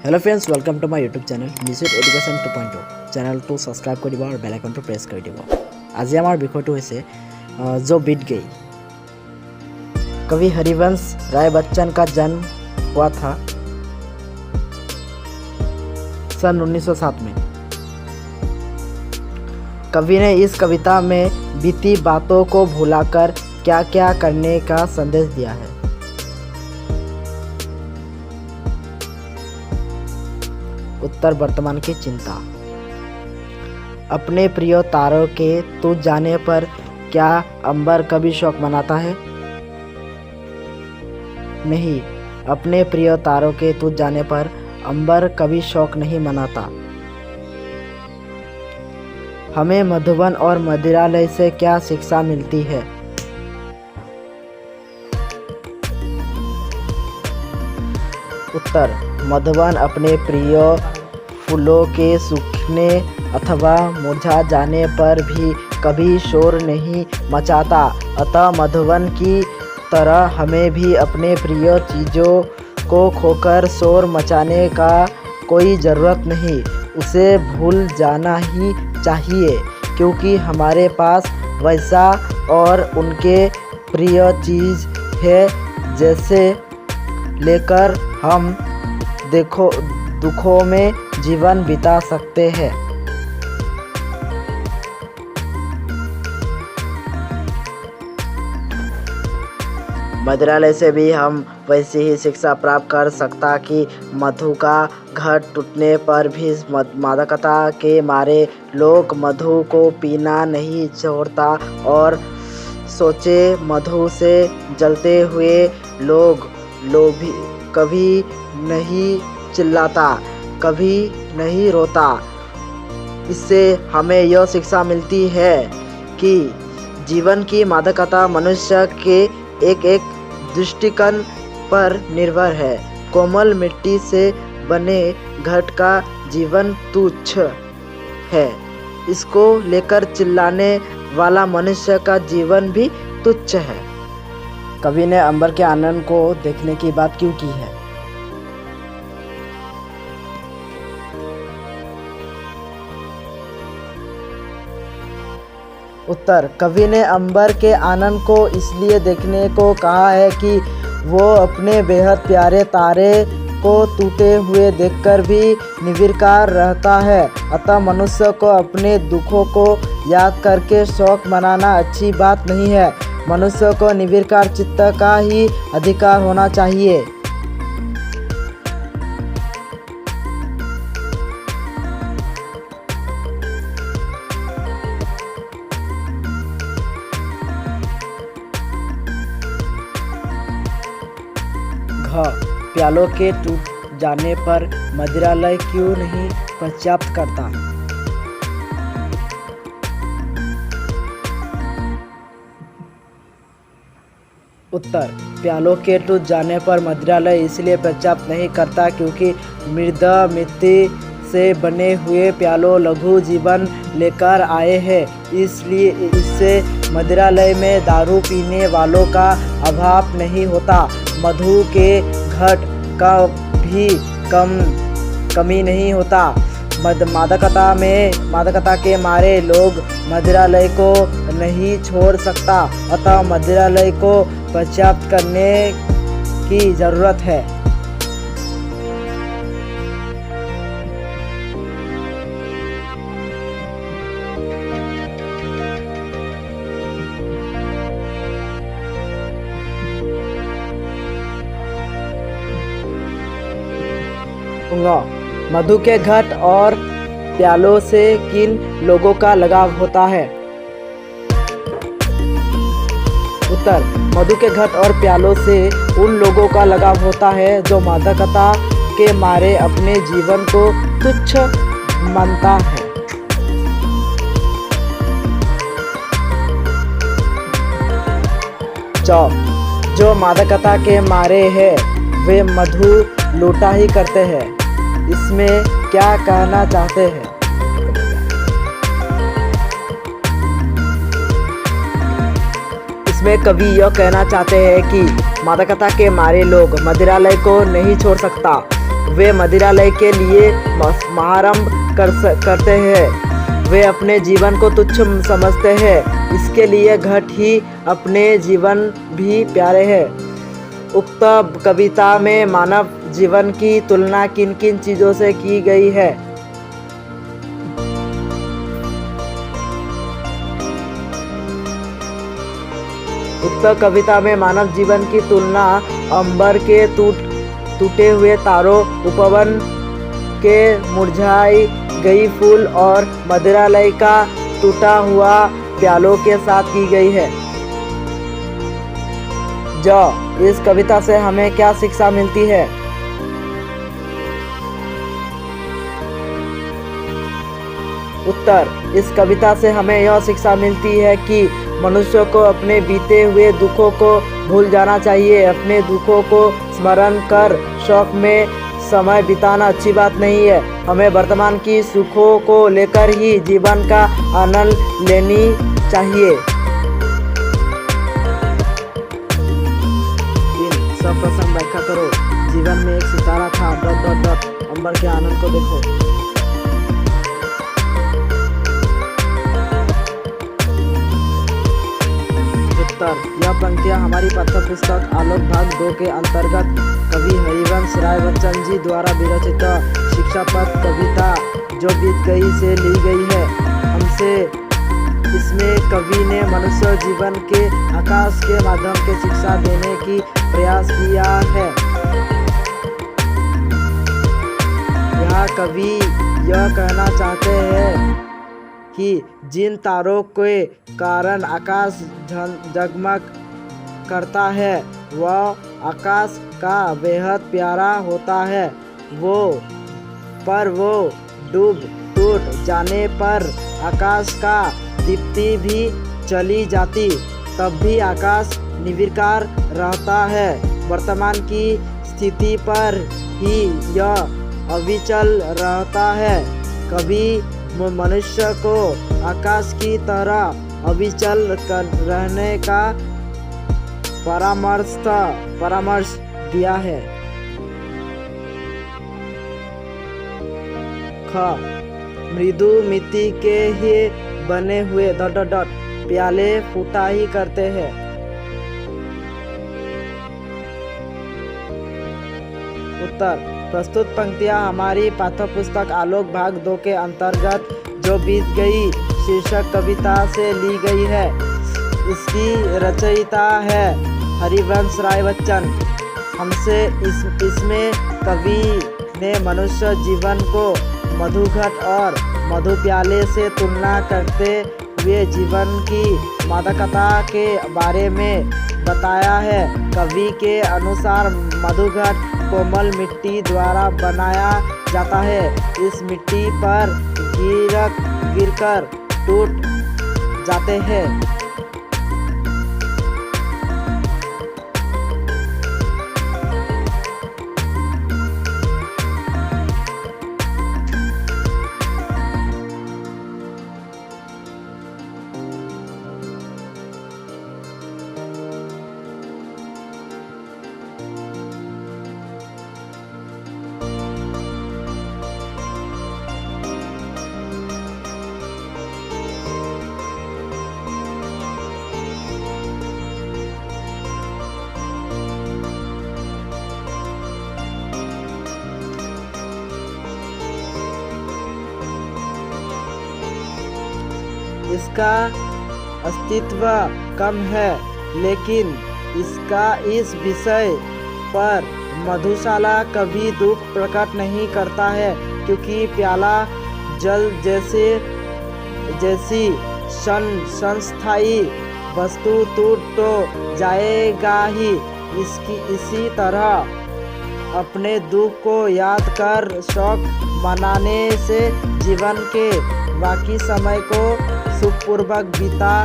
Hello friends, welcome to my YouTube channel Nishchit education 2.0 channel subscribe कर और bell icon press कर दी। आज आमार विषय है जो बीत गई। कवि हरिवंश राय बच्चन का जन्म हुआ था सन 1907 में। कवि ने इस कविता में बीती बातों को भुलाकर क्या क्या करने का संदेश दिया है। उत्तर, वर्तमान की चिंता। अपने प्रिय तारों के टूट जाने पर क्या अंबर कभी शोक मनाता है? नहीं, अपने प्रिय तारों के टूट जाने पर अंबर कभी शोक नहीं मनाता। हमें मधुबन और मदिरालय से क्या शिक्षा मिलती है? उत्तर, मधुबन अपने प्रिय फूलों के सूखने अथवा मुरझा जाने पर भी कभी शोर नहीं मचाता। अतः मधुबन की तरह हमें भी अपने प्रिय चीज़ों को खोकर शोर मचाने का कोई ज़रूरत नहीं, उसे भूल जाना ही चाहिए, क्योंकि हमारे पास वैसा और उनके प्रिय चीज़ है जैसे लेकर हम दुखों में जीवन बिता सकते हैं। मदिरालय से भी हम वैसी ही शिक्षा प्राप्त कर सकता कि मधु का घट टूटने पर भी मादकता के मारे लोग मधु को पीना नहीं छोड़ता, और सोचे मधु से जलते हुए लोग लोभी कभी नहीं चिल्लाता, कभी नहीं रोता। इससे हमें यह शिक्षा मिलती है कि जीवन की मादकता मनुष्य के एक एक दृष्टिकोण पर निर्भर है। कोमल मिट्टी से बने घट का जीवन तुच्छ है, इसको लेकर चिल्लाने वाला मनुष्य का जीवन भी तुच्छ है। कवि ने अंबर के आनंद को देखने की बात क्यों की है? उत्तर, कवि ने अंबर के आनंद को इसलिए देखने को कहा है कि वो अपने बेहद प्यारे तारे को टूटे हुए देखकर भी निर्विकार रहता है। अतः मनुष्य को अपने दुखों को याद करके शोक मनाना अच्छी बात नहीं है। मनुष्य को निर्विकार चित्त का ही अधिकार होना चाहिए। प्यालों के टूट जाने पर मदिरालय क्यों नहीं पर्याप्त करता? उत्तर, प्यालों के टूट जाने पर मदिरालय इसलिए पर्याप्त नहीं करता क्योंकि मृदा मिट्टी से बने हुए प्यालों लघु जीवन लेकर आए हैं। इसलिए इससे मदिरालय में दारू पीने वालों का अभाव नहीं होता। मधु के घट का भी कमी नहीं होता। मादकता के मारे लोग मदिरालय को नहीं छोड़ सकता। अतः मदिरालय को पर्याप्त करने की जरूरत है। मधु के घट और प्यालों से किन लोगों का लगाव होता है? उत्तर, मधु के घट और प्यालों से उन लोगों का लगाव होता है जो मादकता के मारे अपने जीवन को तुच्छ मानता है। जो मादकता के मारे हैं वे मधु लूटा ही करते हैं। इसमें क्या कहना चाहते हैं? इसमें कवि यह कहना चाहते हैं कि मादकता के मारे लोग मदिरालय को नहीं छोड़ सकता। वे मदिरालय के लिए महारंभ करते हैं। वे अपने जीवन को तुच्छ समझते हैं, इसके लिए घट ही अपने जीवन भी प्यारे हैं। उक्त कविता में मानव जीवन की तुलना किन किन चीज़ों से की गई है? उक्त कविता में मानव जीवन की तुलना अंबर के टूटे हुए तारों, उपवन के मुरझाई गई फूल और मदिरालय का टूटा हुआ प्यालों के साथ की गई है। इस कविता से हमें क्या शिक्षा मिलती है? उत्तर, इस कविता से हमें यह शिक्षा मिलती है कि मनुष्य को अपने बीते हुए दुखों को भूल जाना चाहिए। अपने दुखों को स्मरण कर शौक में समय बिताना अच्छी बात नहीं है। हमें वर्तमान की सुखों को लेकर ही जीवन का आनंद लेनी चाहिए। प्रसंग व्याख्या करो। जीवन में एक सितारा था। अंबर के आनंद को देखो। उत्तर, यह पंक्तियां हमारी पाठ्य पुस्तक आलोक भाग 2 के अंतर्गत कवि हरिवंश राय बच्चन जी द्वारा विरचित शिक्षापद कविता जो बीत गई से ली गई है। हमसे इसमें कवि ने मनुष्य जीवन के आकाश के माध्यम से शिक्षा देने की प्रयास किया है। यहाँ कवि यह कहना चाहते हैं कि जिन तारों के कारण आकाश जगमग करता है वह आकाश का बेहद प्यारा होता है। वो टूट जाने पर आकाश का दीप्ति भी चली जाती, तब भी आकाश निर्विकार रहता है। वर्तमान की स्थिति पर ही यह अविचल रहता है। कभी मनुष्य को आकाश की तरह अविचल रहने का परामर्श दिया है। मृदु मिट्टी के ही बने हुए प्याले फूटा ही करते हैं। उत्तर, प्रस्तुत पंक्तियां हमारी पाठ्य पुस्तक आलोक भाग 2 के अंतर्गत जो बीत गई शीर्षक कविता से ली गई है। इसकी रचयिता है हरिवंश राय बच्चन। हमसे इसमें कवि ने मनुष्य जीवन को मधुघट और मधु प्याले से तुलना करते हुए जीवन की मादकता के बारे में बताया है। कवि के अनुसार मधुघट कोमल मिट्टी द्वारा बनाया जाता है। इस मिट्टी पर गिरकर टूट जाते हैं। इसका अस्तित्व कम है, लेकिन इसका इस विषय पर मधुशाला कभी दुख प्रकट नहीं करता है, क्योंकि प्याला जल जैसी संस्थाई वस्तु टूट तो जाएगा ही। इसी तरह अपने दुख को याद कर शौक मनाने से जीवन के बाकी समय को सुखपूर्वक बिता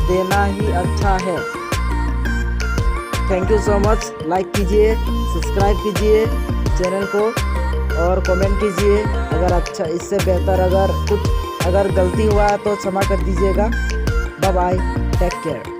देना ही अच्छा है। Thank you so much. Like कीजिए, सब्सक्राइब कीजिए चैनल को और कमेंट कीजिए। अगर अच्छा इससे बेहतर अगर गलती हुआ है तो क्षमा कर दीजिएगा। Bye bye, take care.